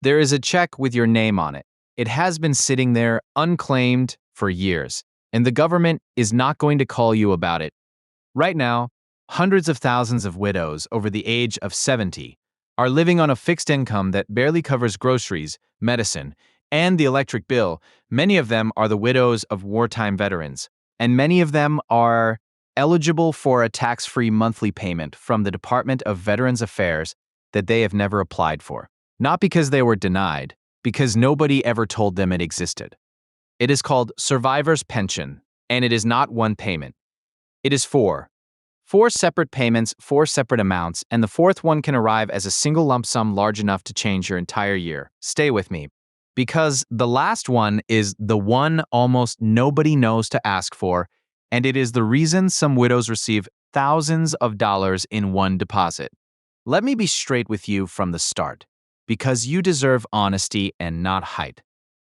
There is a check with your name on it. It has been sitting there unclaimed for years, and the government is not going to call you about it. Right now, hundreds of thousands of widows over the age of 70 are living on a fixed income that barely covers groceries, medicine, and the electric bill. Many of them are the widows of wartime veterans, and many of them are eligible for a tax-free monthly payment from the Department of Veterans Affairs that they have never applied for. Not because they were denied, because nobody ever told them it existed. It is called survivor's pension, and it is not one payment. It is four separate payments, four separate amounts, and the fourth one can arrive as a single lump sum large enough to change your entire year. Stay with me, because the last one is the one almost nobody knows to ask for, and it is the reason some widows receive thousands of dollars in one deposit. Let me be straight with you from the start, because you deserve honesty and not hype.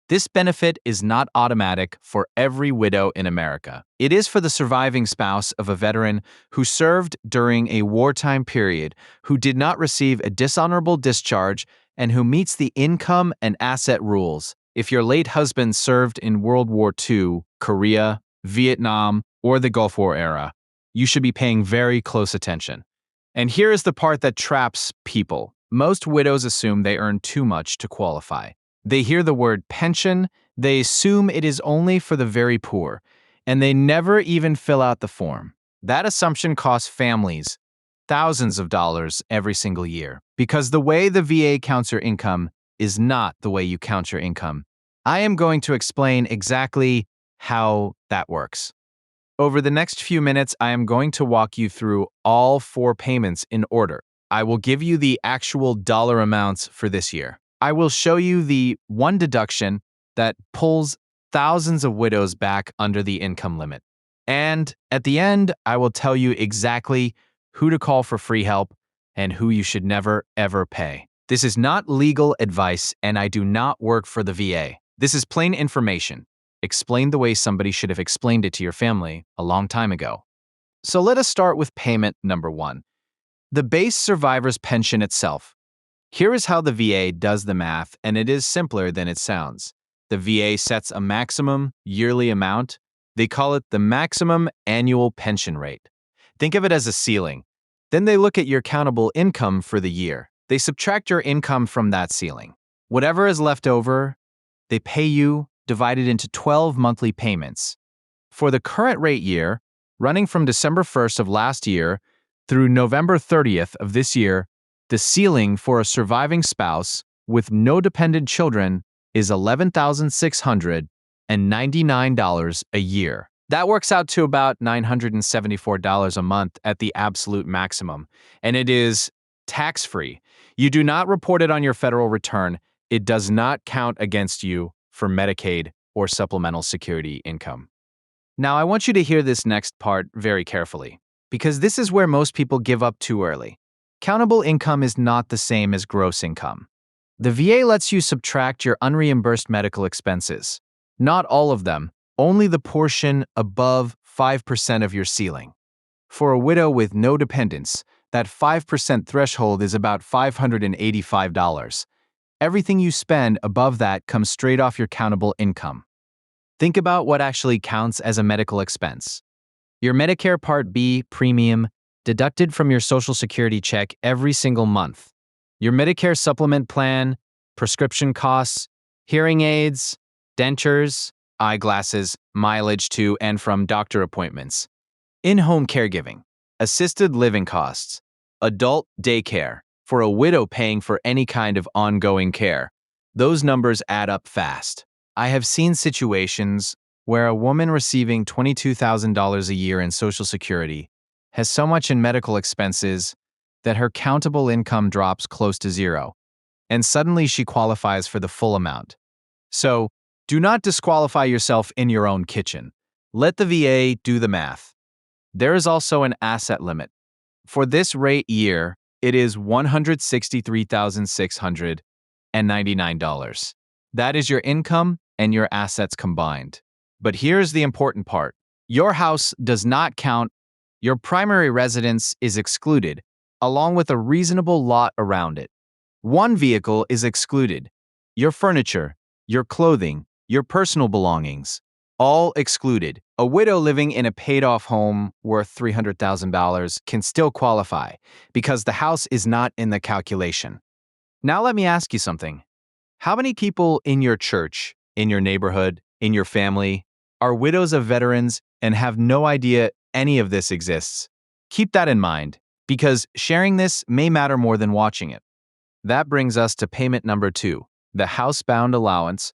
This benefit is not automatic for every widow in America. It is for the surviving spouse of a veteran who served during a wartime period, who did not receive a dishonorable discharge, and who meets the income and asset rules. If your late husband served in World War II, Korea, Vietnam, or the Gulf War era, you should be paying very close attention. And here is the part that traps people. Most widows assume they earn too much to qualify. They hear the word pension, they assume it is only for the very poor, and they never even fill out the form. That assumption costs families thousands of dollars every single year, because the way the VA counts your income is not the way you count your income. I am going to explain exactly how that works. Over the next few minutes, I am going to walk you through all four payments in order. I will give you the actual dollar amounts for this year. I will show you the one deduction that pulls thousands of widows back under the income limit. And at the end, I will tell you exactly who to call for free help and who you should never, ever pay. This is not legal advice, and I do not work for the VA. This is plain information, explained the way somebody should have explained it to your family a long time ago. So let us start with payment number one, the base survivor's pension itself. Here is how the VA does the math, and it is simpler than it sounds. The VA sets a maximum yearly amount. They call it the maximum annual pension rate. Think of it as a ceiling. Then they look at your countable income for the year. They subtract your income from that ceiling. Whatever is left over, they pay you divided into 12 monthly payments. For the current rate year, running from December 1st of last year through November 30th of this year, the ceiling for a surviving spouse with no dependent children is $11,699 a year. That works out to about $974 a month at the absolute maximum, and it is tax-free. You do not report it on your federal return. It does not count against you for Medicaid or supplemental security income. Now, I want you to hear this next part very carefully, because this is where most people give up too early. Countable income is not the same as gross income. The VA lets you subtract your unreimbursed medical expenses. Not all of them, only the portion above 5% of your ceiling. For a widow with no dependents, that 5% threshold is about $585. Everything you spend above that comes straight off your countable income. Think about what actually counts as a medical expense. Your Medicare Part B premium deducted from your Social Security check every single month. Your Medicare supplement plan, prescription costs, hearing aids, dentures, eyeglasses, mileage to and from doctor appointments, in-home caregiving, assisted living costs, adult daycare, for a widow paying for any kind of ongoing care. Those numbers add up fast. I have seen situations where a woman receiving $22,000 a year in Social Security has so much in medical expenses that her countable income drops close to zero, and suddenly she qualifies for the full amount. So, do not disqualify yourself in your own kitchen. Let the VA do the math. There is also an asset limit. For this rate year, it is $163,699. That is your income and your assets combined. But here's the important part. Your house does not count. Your primary residence is excluded, along with a reasonable lot around it. One vehicle is excluded. your furniture, your clothing, your personal belongings, all excluded. A widow living in a paid-off home worth $300,000 can still qualify because the house is not in the calculation. Now let me ask you something. How many people in your church, in your neighborhood, in your family, are widows of veterans and have no idea any of this exists? Keep that in mind, because sharing this may matter more than watching it. That brings us to payment number 2, the housebound allowance.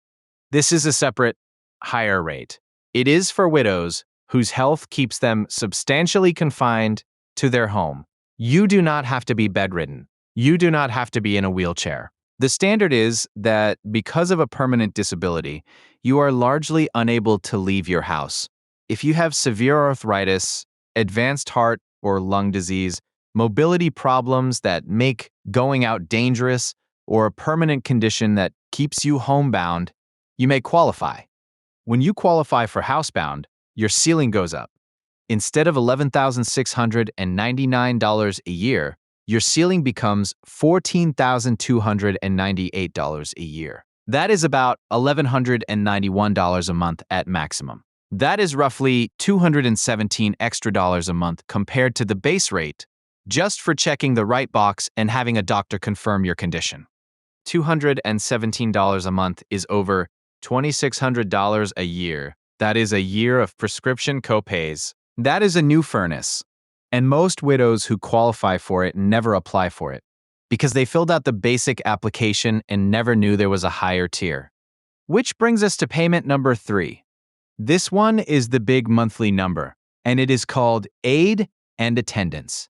This is a separate, higher rate. It is for widows whose health keeps them substantially confined to their home. You do not have to be bedridden. You do not have to be in a wheelchair. The standard is that because of a permanent disability, you are largely unable to leave your house. If you have severe arthritis, advanced heart or lung disease, mobility problems that make going out dangerous, or a permanent condition that keeps you homebound, you may qualify. When you qualify for housebound, your ceiling goes up. Instead of $11,699 a year, your ceiling becomes $14,298 a year. That is about $1,191 a month at maximum. That is roughly $217 extra a month compared to the base rate, just for checking the right box and having a doctor confirm your condition. $217 a month is over $2,600 a year. That is a year of prescription copays. That is a new furnace. And most widows who qualify for it never apply for it because they filled out the basic application and never knew there was a higher tier. Which brings us to payment number 3. This one is the big monthly number, and it is called aid and attendance.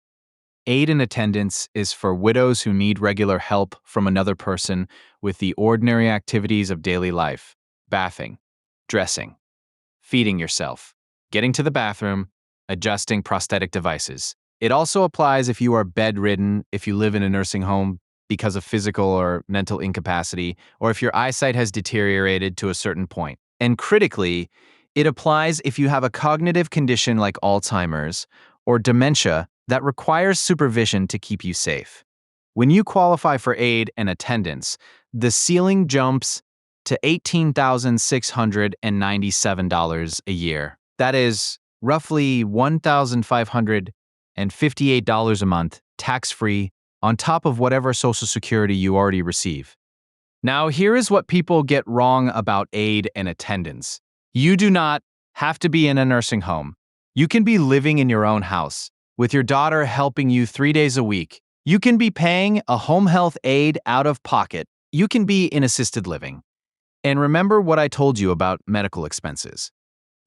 Aid and attendance is for widows who need regular help from another person with the ordinary activities of daily life: bathing, dressing, feeding yourself, getting to the bathroom, adjusting prosthetic devices. It also applies if you are bedridden, if you live in a nursing home because of physical or mental incapacity, or if your eyesight has deteriorated to a certain point. And critically, it applies if you have a cognitive condition like Alzheimer's or dementia that requires supervision to keep you safe. When you qualify for aid and attendance, the ceiling jumps to $18,697 a year. That is roughly $1,558 a month, tax-free, on top of whatever Social Security you already receive. Now, here is what people get wrong about aid and attendance. You do not have to be in a nursing home. You can be living in your own house, with your daughter helping you 3 days a week. You can be paying a home health aide out of pocket. You can be in assisted living. And remember what I told you about medical expenses.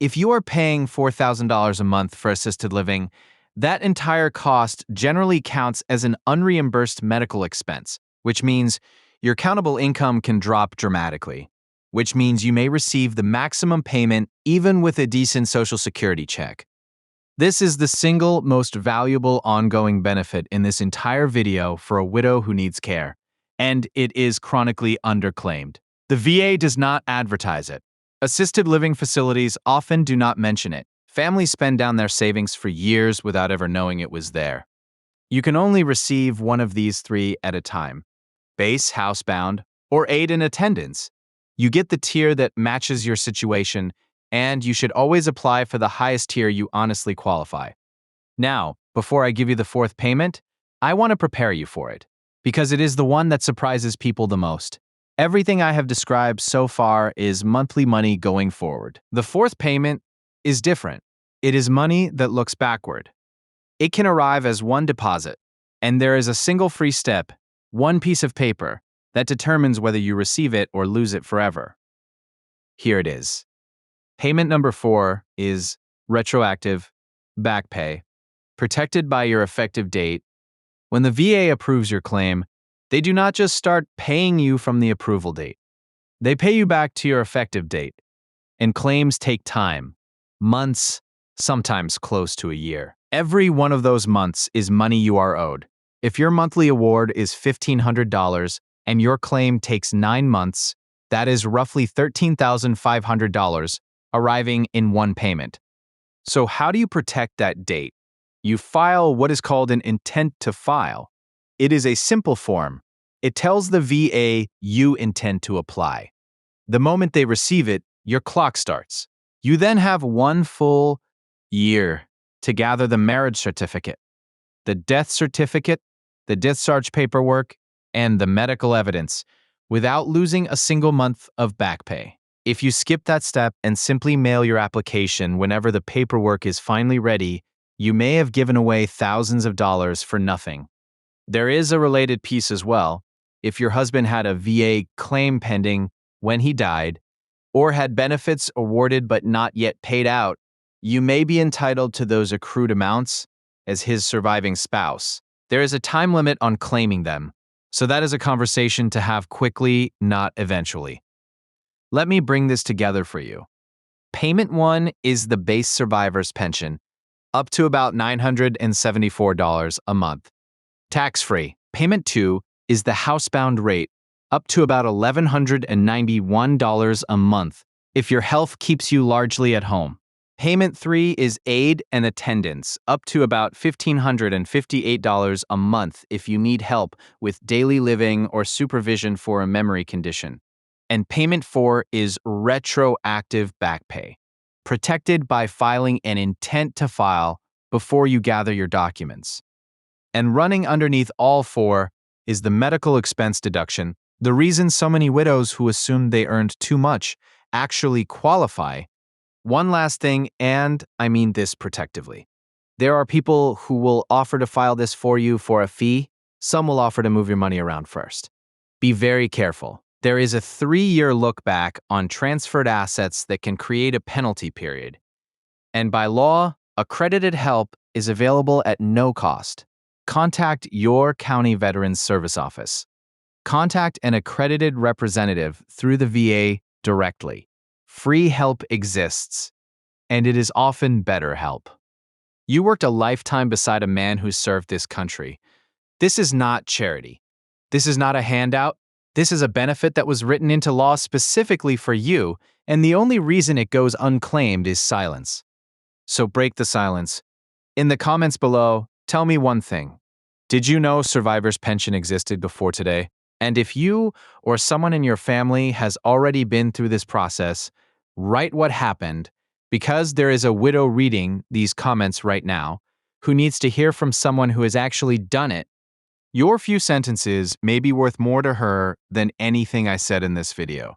If you are paying $4,000 a month for assisted living, that entire cost generally counts as an unreimbursed medical expense, which means your countable income can drop dramatically, which means you may receive the maximum payment even with a decent Social Security check. This is the single most valuable ongoing benefit in this entire video for a widow who needs care, and it is chronically underclaimed. The VA does not advertise it. Assisted living facilities often do not mention it. Families spend down their savings for years without ever knowing it was there. You can only receive one of these 3 at a time: base, housebound, or aid and attendance. You get the tier that matches your situation, and you should always apply for the highest tier you honestly qualify. Now, before I give you the 4th payment, I want to prepare you for it, because it is the one that surprises people the most. Everything I have described so far is monthly money going forward. The 4th payment is different. It is money that looks backward. It can arrive as one deposit, and there is a single free step, one piece of paper, that determines whether you receive it or lose it forever. Here it is. Payment number 4 is retroactive back pay, protected by your effective date. When the VA approves your claim, they do not just start paying you from the approval date. They pay you back to your effective date. And claims take time, months, sometimes close to a year. Every one of those months is money you are owed. If your monthly award is $1,500 and your claim takes 9 months, that is roughly $13,500 arriving in one payment. So how do you protect that date? You file what is called an intent to file. It is a simple form. It tells the VA you intend to apply. The moment they receive it, your clock starts. You then have 1 full year to gather the marriage certificate, the death certificate, the discharge paperwork, and the medical evidence without losing a single month of back pay. If you skip that step and simply mail your application whenever the paperwork is finally ready, you may have given away thousands of dollars for nothing. There is a related piece as well. If your husband had a VA claim pending when he died, or had benefits awarded but not yet paid out, you may be entitled to those accrued amounts as his surviving spouse. There is a time limit on claiming them, so that is a conversation to have quickly, not eventually. Let me bring this together for you. Payment 1 is the base survivor's pension, up to about $974 a month. Tax-free. Payment 2 is the housebound rate, up to about $1,191 a month if your health keeps you largely at home. Payment 3 is aid and attendance, up to about $1,558 a month if you need help with daily living or supervision for a memory condition. And payment 4 is retroactive back pay, protected by filing an intent to file before you gather your documents. And running underneath all 4 is the medical expense deduction, the reason so many widows who assumed they earned too much actually qualify. One last thing, and I mean this protectively. There are people who will offer to file this for you for a fee. Some will offer to move your money around first. Be very careful. There is a 3-year look back on transferred assets that can create a penalty period. And by law, accredited help is available at no cost. Contact your county Veterans Service Office. Contact an accredited representative through the VA directly. Free help exists, and it is often better help. You worked a lifetime beside a man who served this country. This is not charity. This is not a handout. This is a benefit that was written into law specifically for you, and the only reason it goes unclaimed is silence. So break the silence. In the comments below, tell me one thing. Did you know survivor's pension existed before today? And if you or someone in your family has already been through this process, write what happened, because there is a widow reading these comments right now who needs to hear from someone who has actually done it. Your few sentences may be worth more to her than anything I said in this video.